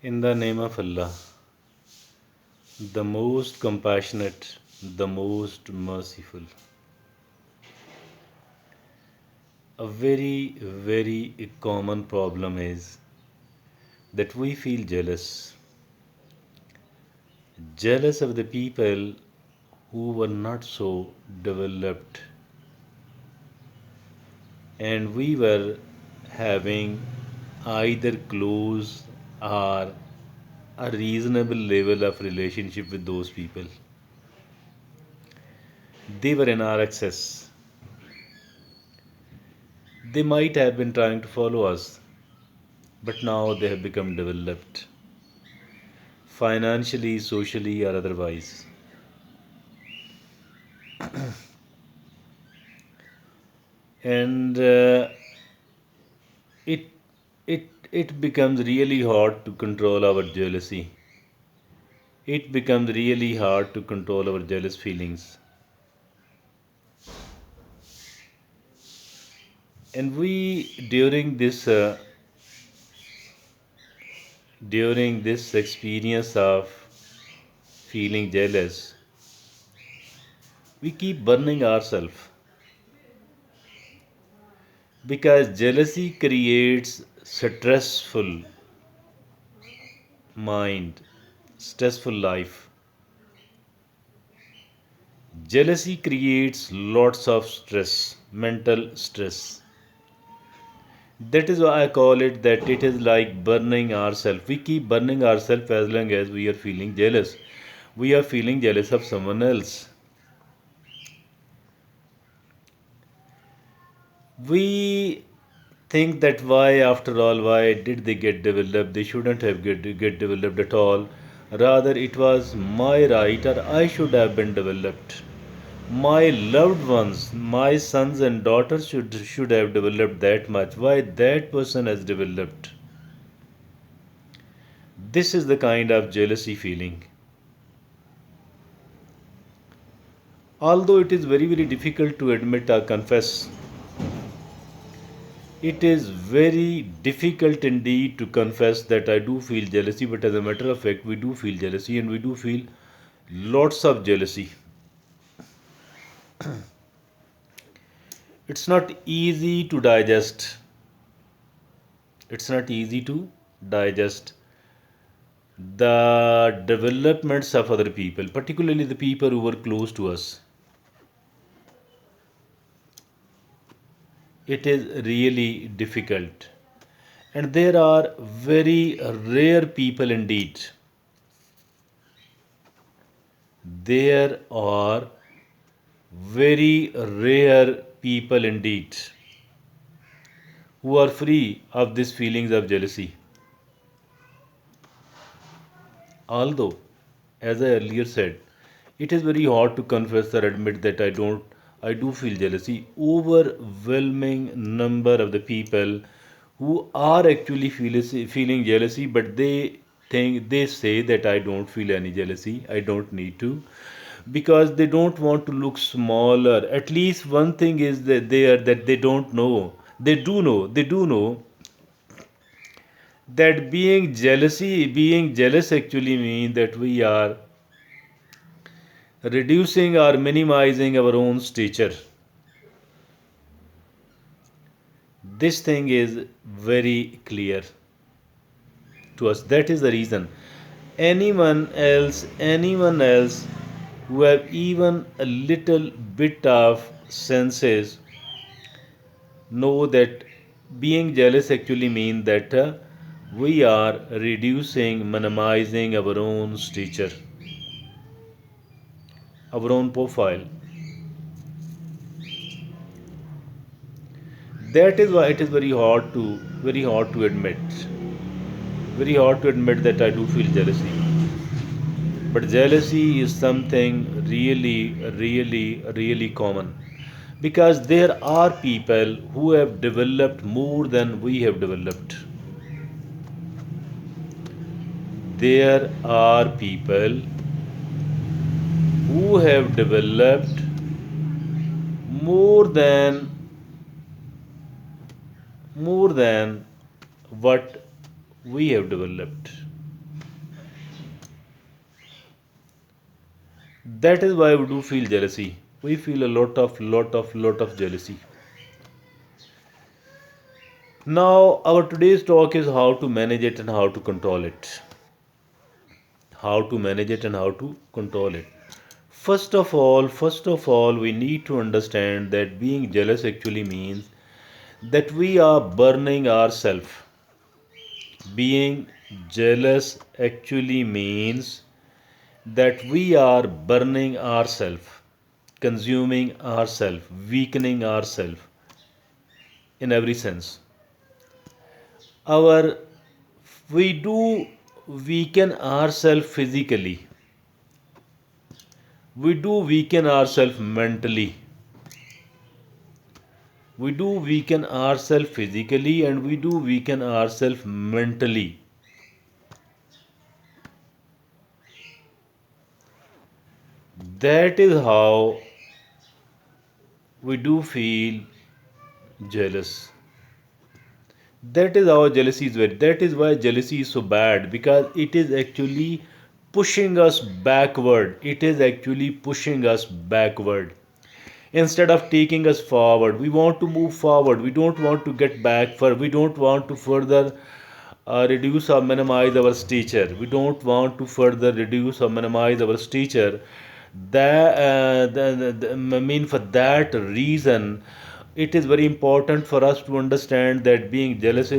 In the name of Allah, the most compassionate, the most merciful. A very common problem is that we feel jealous of the people who were not so developed, and we were having either close or a reasonable level of relationship with those people. They were in our access. They might have been trying to follow us, but now they have become developed, financially, socially, or otherwise. And it, it becomes really hard to control our jealousy. It becomes really hard to control our jealous feelings. And we, during this experience of feeling jealous, we keep burning ourselves because jealousy creates stressful mind, stressful life. Jealousy creates lots of stress, mental stress. That is why I call it that it is like burning ourselves. We keep burning ourselves as long as we are feeling jealous. We are feeling jealous of someone else. We think that why, after all, why did they get developed? They shouldn't have get developed at all. Rather, it was my right, or I should have been developed. My loved ones, my sons and daughters should have developed that much. Why that person has developed? This is the kind of jealousy feeling. Although it is very difficult to admit or confess, it is very difficult indeed to confess that I do feel jealousy, but as a matter of fact, we do feel jealousy and we do feel lots of jealousy. It's not easy to digest. It's not easy to digest the developments of other people, particularly the people who were close to us. It is really difficult. And there are very rare people indeed. There are very rare people indeed who are free of these feelings of jealousy. Although, as I earlier said, it is very hard to confess or admit that I do feel jealousy. Overwhelming number of the people who are actually feeling jealousy, but they say that I don't feel any jealousy, I don't need to, because they don't want to look smaller. At least one thing is that they don't know. They do know that being jealous actually means that we are reducing or minimizing our own stature. This thing is very clear to us. That is the reason. Anyone else who have even a little bit of senses know that being jealous actually means that we are reducing, minimizing our own stature, our own profile. That is why it is very hard to admit, very hard to admit that I do feel jealousy. But jealousy is something really common, because there are people who have developed more than we have developed. There are people who have developed more than more than what we have developed. That is why we do feel jealousy. We feel a lot of jealousy. Now our today's talk is how to manage it and how to control it. How to manage it and how to control it. First of all, we need to understand that being jealous actually means that we are burning ourselves. Being jealous actually means that we are burning ourselves, consuming ourselves, weakening ourselves in every sense. Our we do weaken ourselves physically, we do weaken ourselves mentally, we do weaken ourselves physically, and we do weaken ourselves mentally. That is how we do feel jealous. That is how jealousy is very. That is why jealousy is so bad, because it is actually pushing us backward. It is actually pushing us backward instead of taking us forward. We want to move forward. We don't want to get back. For we don't want to further reduce or minimize our stature. We don't want to further reduce or minimize our stature. I mean, for that reason, it is very important for us to understand that being jealous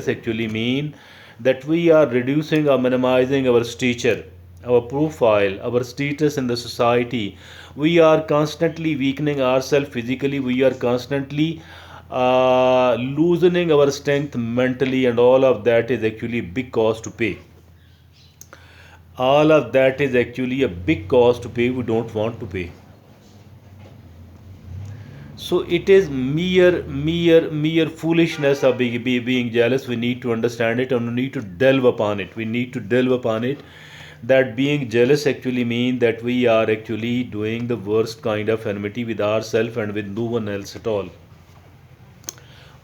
actually mean that we are reducing or minimizing our stature, our profile, our status in the society. We are constantly weakening ourselves physically. We are constantly loosening our strength mentally, and all of that is actually big cost to pay. All of that is actually a big cost to pay we don't want to pay. So it is mere foolishness of being jealous. We need to understand it and we need to delve upon it. We need to delve upon it, that being jealous actually means that we are actually doing the worst kind of enmity with ourselves and with no one else at all.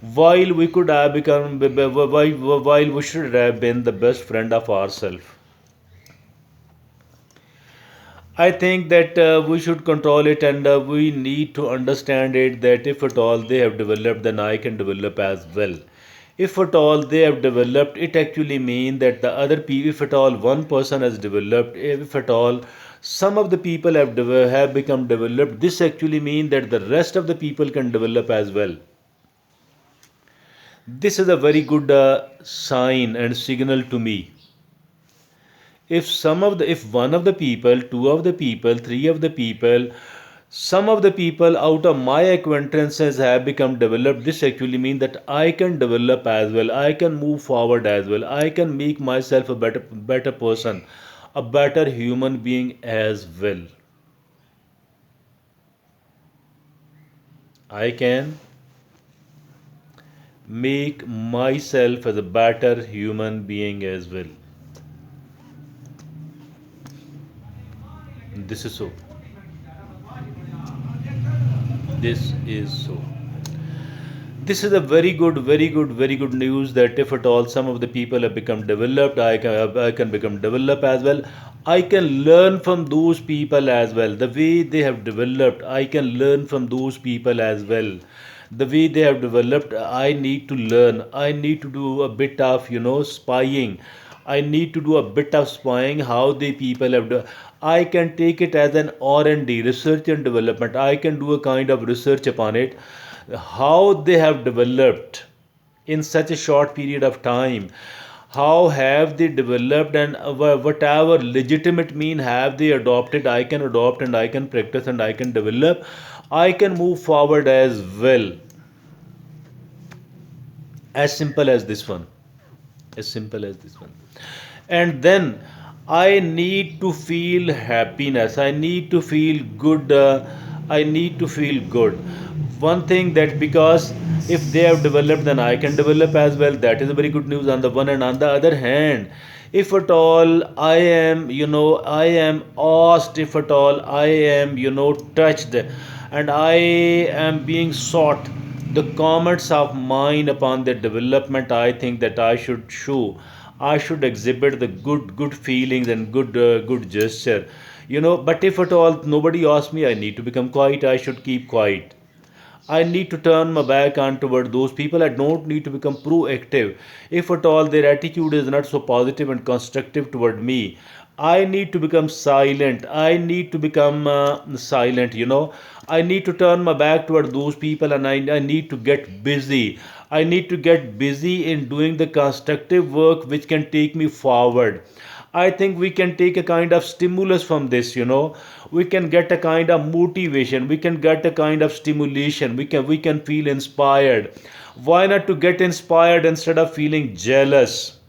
While we could have become, while we should have been the best friend of ourselves. I think that we should control it, and we need to understand it that if at all they have developed, then I can develop as well. If at all they have developed, it actually means that the other people, if at all one person has developed, if at all some of the people have become developed, this actually means that the rest of the people can develop as well. This is a very good sign and signal to me. If one of the people, two of the people, three of the people, some of the people out of my acquaintances have become developed, this actually means that I can develop as well, I can move forward as well, I can make myself a better person, a better human being as well. I can make myself as a better human being as well. This is so. This is so. This is a very good news that if at all some of the people have become developed, I can become developed as well. I can learn from those people as well. The way they have developed, I can learn from those people as well. The way they have developed, I need to learn. I need to do a bit of spying. I need to do a bit of spying how the people have done. I can take it as an R&D, research and development. I can do a kind of research upon it, how they have developed in such a short period of time. How have they developed, and whatever legitimate mean have they adopted, I can adopt and I can practice and I can develop. I can move forward as well. As simple as this one. As simple as this one. And then I need to feel happiness, I need to feel good, I need to feel good. One thing that, because if they have developed, then I can develop as well. That is a very good news on the one, and on the other hand, if at all I am, I am asked, if at all I am, touched, and I am being sought the comments of mine upon their development, I think that I should show, I should exhibit the good feelings and good gesture. But if at all nobody asks me, I need to become quiet. I should keep quiet. I need to turn my back on toward those people. I don't need to become proactive. If at all their attitude is not so positive and constructive toward me, I need to become silent. I need to become silent. I need to turn my back toward those people, and I need to get busy. I need to get busy in doing the constructive work which can take me forward. I think we can take a kind of stimulus from this. We can get a kind of motivation, we can get a kind of stimulation, we can feel inspired. Why not to get inspired instead of feeling jealous?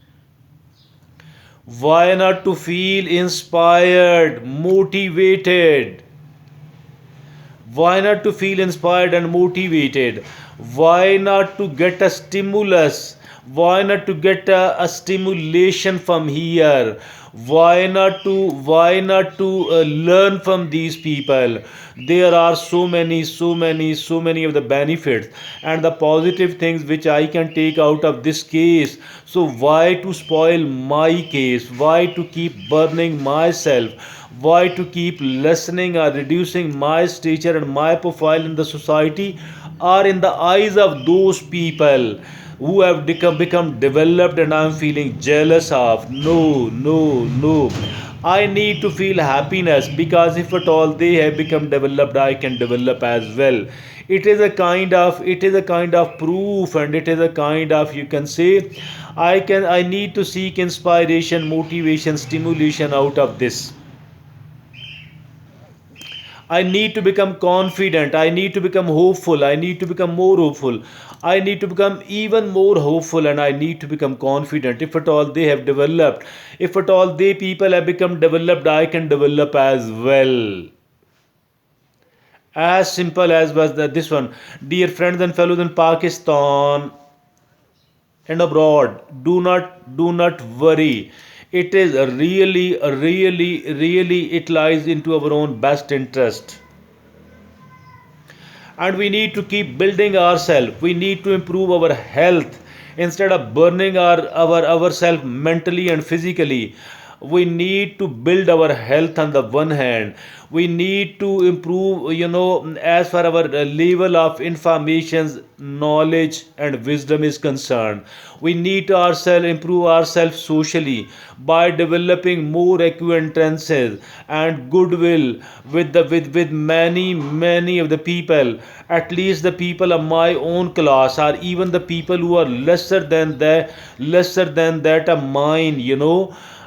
Why not to feel inspired, motivated? Why not to feel inspired and motivated? Why not to get a stimulus? Why not to get a stimulation from here? Why not to learn from these people? There are so many of the benefits and the positive things which I can take out of this case. So why to spoil my case? Why to keep burning myself? Why to keep lessening or reducing my stature and my profile in the society or in the eyes of those people who have become developed and I'm feeling jealous of? No, no, no. I need to feel happiness, because if at all they have become developed, I can develop as well. It is a kind of proof, and it is a kind of, you can say, I need to seek inspiration, motivation, stimulation out of this. I need to become confident. I need to become hopeful. I need to become more hopeful. I need to become even more hopeful, and I need to become confident. If at all they have developed, if at all they people have become developed, I can develop as well. As simple as was this one. Dear friends and fellows in Pakistan and abroad, do not worry. It is really, it lies into our own best interest, and we need to keep building ourselves. We need to improve our health instead of burning ourselves mentally and physically. We need to build our health on the one hand. We need to improve, as far our level of information, knowledge and wisdom is concerned. We need to ourselves improve ourselves socially by developing more acquaintances and goodwill with many of the people, at least the people of my own class, or even the people who are lesser than that of mine.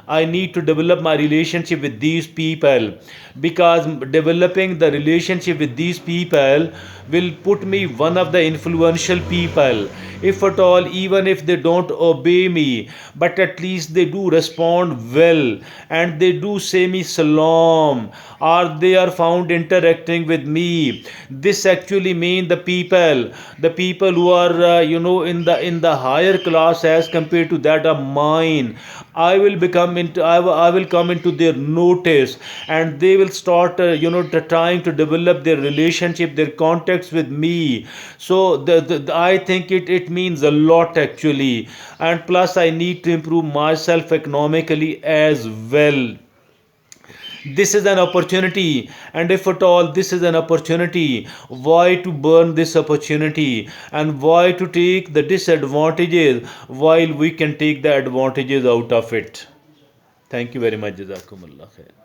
I need to develop my relationship with these people, because developing the relationship with these people will put me one of the influential people. If at all, even if they don't obey me, but at least they do respond well, and they do say me salam, or they are found interacting with me. This actually mean the people who are in the higher class as compared to that of mine. I will come into their notice, and they will start trying to develop their relationship, their contacts with me. So I think it means a lot actually. And plus I need to improve myself economically as well. This is an opportunity, and if at all this is an opportunity, why to burn this opportunity, and why to take the disadvantages while we can take the advantages out of it? Thank you very much. Jazakumullah khair.